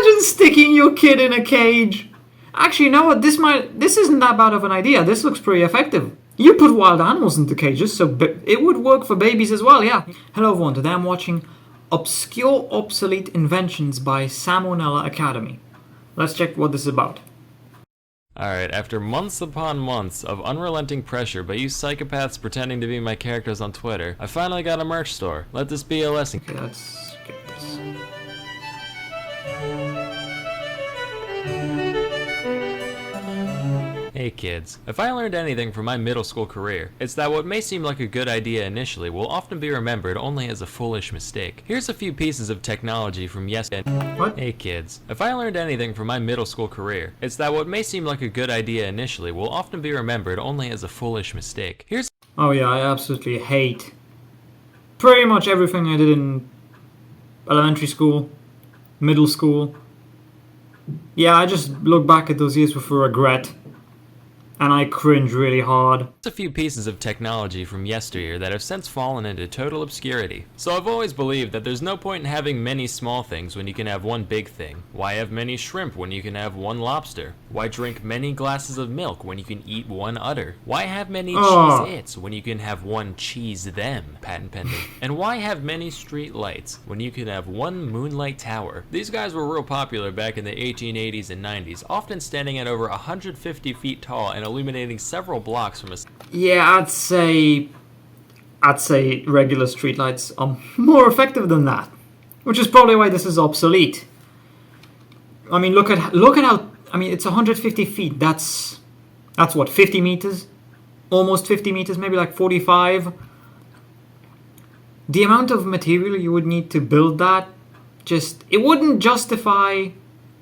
Imagine sticking your kid in a cage. Actually, you know what? This isn't that bad of an idea. This looks pretty effective. You put wild animals into cages, so it would work for babies as well, yeah. Hello everyone, today I'm watching Obscure Obsolete Inventions by Salmonella Academy. Let's check what this is about. Alright, after months upon months of unrelenting pressure by you psychopaths pretending to be my characters on Twitter, I finally got a merch store. Let this be a lesson. Okay, let's skip this. Hey kids, if I learned anything from my middle school career, it's that what may seem like a good idea initially will often be remembered only as a foolish mistake. Here's a few pieces of technology from yesterday. What? Hey kids, if I learned anything from my middle school career, it's that what may seem like a good idea initially will often be remembered only as a foolish mistake. Oh yeah, I absolutely hate pretty much everything I did in elementary school, middle school. Yeah, I just look back at those years with regret. And I cringe really hard. A few pieces of technology from yesteryear that have since fallen into total obscurity. So I've always believed that there's no point in having many small things when you can have one big thing. Why have many shrimp when you can have one lobster? Why drink many glasses of milk when you can eat one udder? Why have many cheese-its when you can have one cheese-them? Patent pending. And why have many street lights when you can have one moonlight tower? These guys were real popular back in the 1880s and 90s, often standing at over 150 feet tall and illuminating several blocks from a... Yeah, I'd say regular streetlights are more effective than that, which is probably why this is obsolete. I mean, look at how, I mean, it's 150 feet. That's what, 50 meters? Almost 50 meters, maybe like 45. The amount of material you would need to build that, it wouldn't justify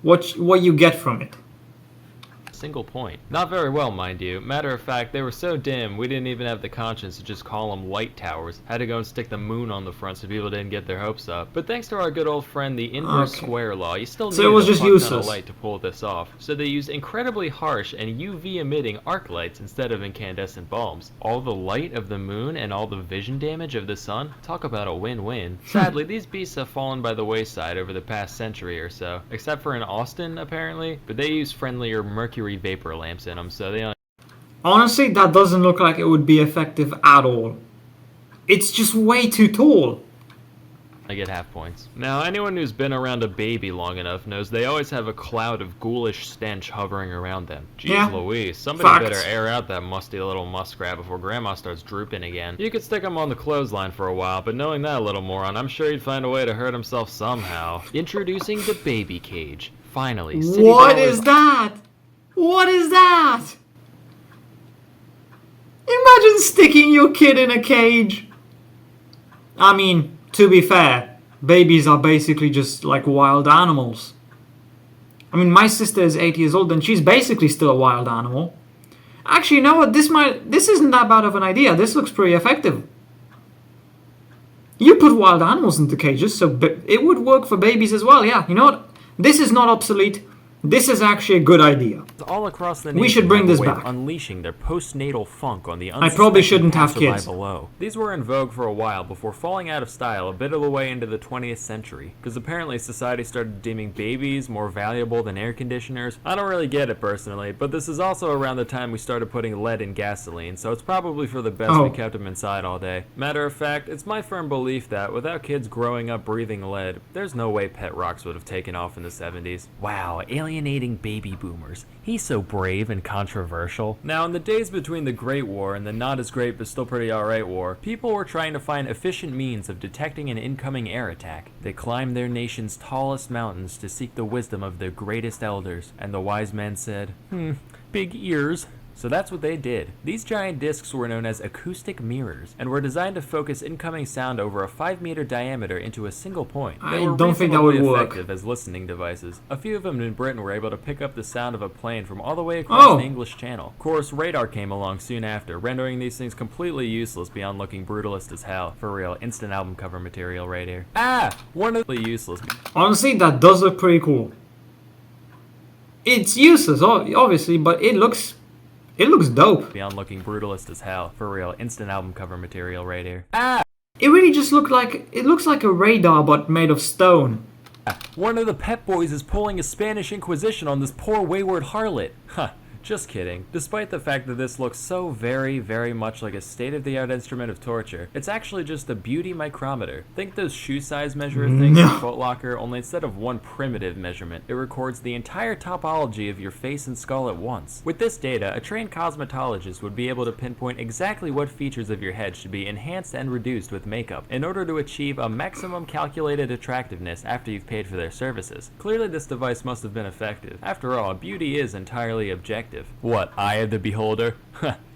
what you get from it. Single point. Not very well, mind you. Matter of fact, they were so dim, we didn't even have the conscience to just call them light towers. Had to go and stick the moon on the front so people didn't get their hopes up. But thanks to our good old friend, the inverse square law, you still need a fuck ton of light to pull this off. So they used incredibly harsh and UV-emitting arc lights instead of incandescent bulbs. All the light of the moon and all the vision damage of the sun? Talk about a win-win. Sadly, these beasts have fallen by the wayside over the past century or so. Except for in Austin, apparently. But they use friendlier mercury vapor lamps in them, so they only... Honestly, that doesn't look like it would be effective at all. It's just way too tall. I get half points. Now, anyone who's been around a baby long enough knows they always have a cloud of ghoulish stench hovering around them. Jeez Louise, somebody better air out that musty little muskrat before Grandma starts drooping again. You could stick him on the clothesline for a while, but knowing that little moron, I'm sure he'd find a way to hurt himself somehow. Introducing the baby cage. Finally, What is that? What is that? Imagine sticking your kid in a cage. I mean, to be fair, babies are basically just like wild animals. I mean, my sister is 8 years old and she's basically still a wild animal. Actually, you know what? This isn't that bad of an idea. This looks pretty effective. You put wild animals into cages, so it would work for babies as well, yeah. You know what? This is not obsolete. This is actually a good idea. All across the nation, we should bring this back. Unleashing their postnatal funk on the I probably shouldn't have kids. Below. These were in vogue for a while before falling out of style a bit of the way into the 20th century, because apparently society started deeming babies more valuable than air conditioners. I don't really get it personally, but this is also around the time we started putting lead in gasoline, so it's probably for the best we kept them inside all day. Matter of fact, it's my firm belief that without kids growing up breathing lead, there's no way pet rocks would have taken off in the 70s. Wow, alienating baby boomers. He's so brave and controversial. Now, in the days between the Great War and the not as great but still pretty alright war, people were trying to find efficient means of detecting an incoming air attack. They climbed their nation's tallest mountains to seek the wisdom of their greatest elders, and the wise men said, big ears. So that's what they did. These giant discs were known as acoustic mirrors and were designed to focus incoming sound over a 5-meter diameter into a single point. They were don't think that would work. Effective as listening devices. A few of them in Britain were able to pick up the sound of a plane from all the way across the English Channel. Of course, radar came along soon after, rendering these things completely useless beyond looking brutalist as hell. For real, instant album cover material right here. One of the useless. Honestly, that does look pretty cool. It's useless, obviously, but it looks dope. Beyond looking brutalist as hell. For real, instant album cover material right here. It really just looks like a radar but made of stone. One of the Pep Boys is pulling a Spanish Inquisition on this poor wayward harlot. Huh. Just kidding. Despite the fact that this looks so very, very much like a state-of-the-art instrument of torture, it's actually just a beauty micrometer. Think those shoe size measure things in Foot Locker, only instead of one primitive measurement, it records the entire topology of your face and skull at once. With this data, a trained cosmetologist would be able to pinpoint exactly what features of your head should be enhanced and reduced with makeup in order to achieve a maximum calculated attractiveness after you've paid for their services. Clearly this device must have been effective. After all, beauty is entirely objective. What, eye of the beholder?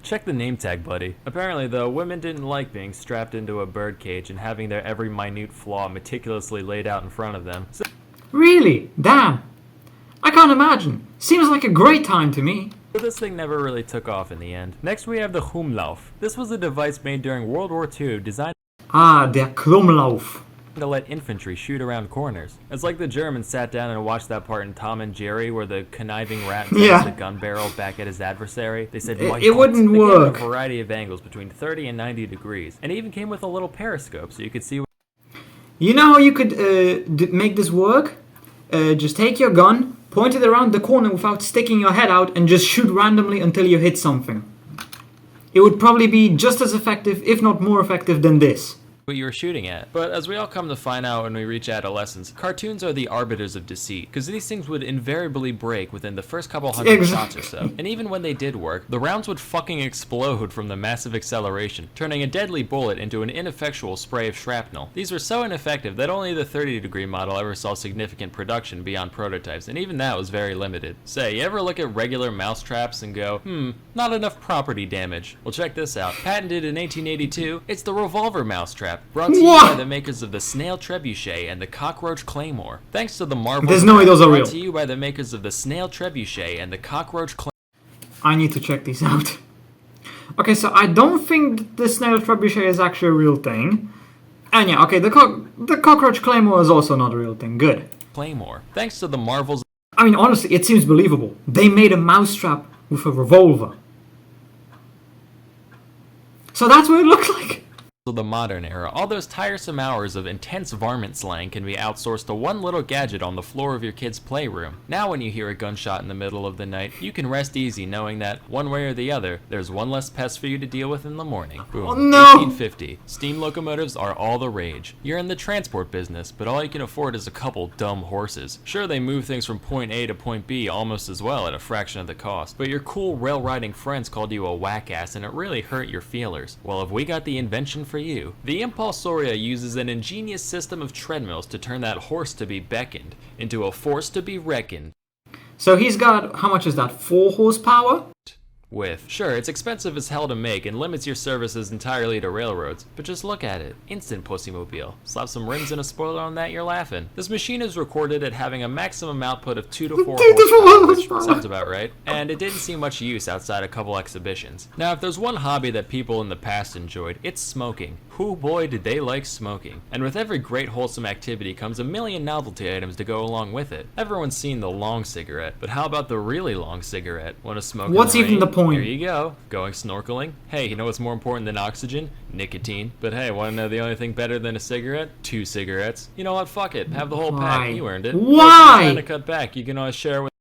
Check the name tag, buddy. Apparently, though, women didn't like being strapped into a birdcage and having their every minute flaw meticulously laid out in front of them. Really? Damn. I can't imagine. Seems like a great time to me. But this thing never really took off in the end. Next, we have the Humlauf. This was a device made during World War II designed Der Krummlauf. to let infantry shoot around corners. It's like the Germans sat down and watched that part in Tom and Jerry where the conniving rat throws the gun barrel back at his adversary. They said, it wouldn't they work. Gave a variety of angles between 30 and 90 degrees, and it even came with a little periscope so you could see. You know how you could make this work? Just take your gun, point it around the corner without sticking your head out, and just shoot randomly until you hit something. It would probably be just as effective, if not more effective than this. What you were shooting at. But as we all come to find out when we reach adolescence, cartoons are the arbiters of deceit, because these things would invariably break within the first couple hundred shots or so. And even when they did work, the rounds would fucking explode from the massive acceleration, turning a deadly bullet into an ineffectual spray of shrapnel. These were so ineffective that only the 30-degree model ever saw significant production beyond prototypes, and even that was very limited. Say, you ever look at regular mousetraps and go, not enough property damage? Well, check this out. Patented in 1882, it's the revolver mousetrap. Brought to you by the makers of the Snail Trebuchet and the Cockroach Claymore. Thanks to the Marvel. There's no way those are real. Brought to you by the makers of the Snail Trebuchet and the Cockroach Claymore. I need to check these out. Okay, so I don't think the Snail Trebuchet is actually a real thing. And yeah, okay, the Cockroach Claymore is also not a real thing. Good. Claymore. Thanks to the Marvels. I mean, honestly, it seems believable. They made a mousetrap with a revolver. So that's what it looked like. Of the modern era, all those tiresome hours of intense varmint slang can be outsourced to one little gadget on the floor of your kid's playroom. Now when you hear a gunshot in the middle of the night, you can rest easy knowing that, one way or the other, there's one less pest for you to deal with in the morning. Boom. Oh, no! 1850. Steam locomotives are all the rage. You're in the transport business, but all you can afford is a couple dumb horses. Sure, they move things from point A to point B almost as well at a fraction of the cost, but your cool rail-riding friends called you a whack-ass and it really hurt your feelers. Well, have we got the invention for you? The Impulsoria uses an ingenious system of treadmills to turn that horse to be beckoned into a force to be reckoned. So he's got, how much is that, 4 horsepower? With. Sure, it's expensive as hell to make and limits your services entirely to railroads, but just look at it. Instant pussymobile. Slap some rims and a spoiler on that, you're laughing. This machine is recorded at having a maximum output of 2 to 4 horsepower, which sounds about right, and it didn't see much use outside a couple exhibitions. Now, if there's one hobby that people in the past enjoyed, it's smoking. Whoo boy did they like smoking. And with every great wholesome activity comes a million novelty items to go along with it. Everyone's seen the long cigarette, but how about the really long cigarette? Want to smoke? What's even the point? Here you go. Going snorkeling. Hey, you know what's more important than oxygen? Nicotine. But hey, want to know the only thing better than a cigarette? 2 cigarettes. You know what? Fuck it. Have the whole pack. You earned it. Why? If you're trying to cut back, you can always share with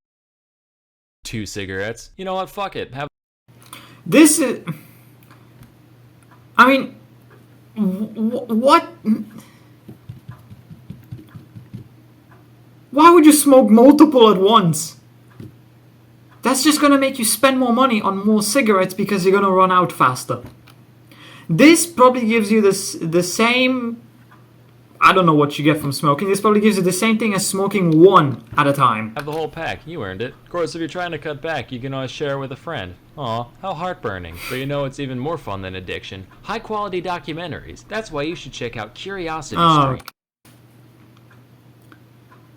2 cigarettes. You know what? Fuck it. Have. This is... I mean... What? Why would you smoke multiple at once? That's just gonna make you spend more money on more cigarettes because you're gonna run out faster. This probably gives you the same... I don't know what you get from smoking. This probably gives you the same thing as smoking 1 at a time. Have the whole pack. You earned it. Of course, if you're trying to cut back, you can always share with a friend. Aw, how heartburning. But you know it's even more fun than addiction. High-quality documentaries. That's why you should check out Curiosity Stream.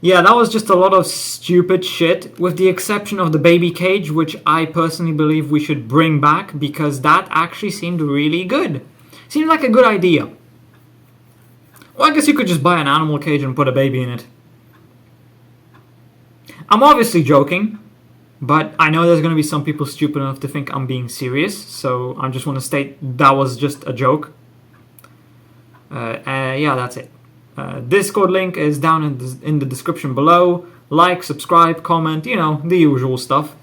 Yeah, that was just a lot of stupid shit, with the exception of the baby cage, which I personally believe we should bring back, because that actually seemed really good. Seemed like a good idea. Well, I guess you could just buy an animal cage and put a baby in it. I'm obviously joking, but I know there's going to be some people stupid enough to think I'm being serious, so I just want to state that was just a joke. Yeah, that's it. Discord link is down in the description below. Like, subscribe, comment, the usual stuff.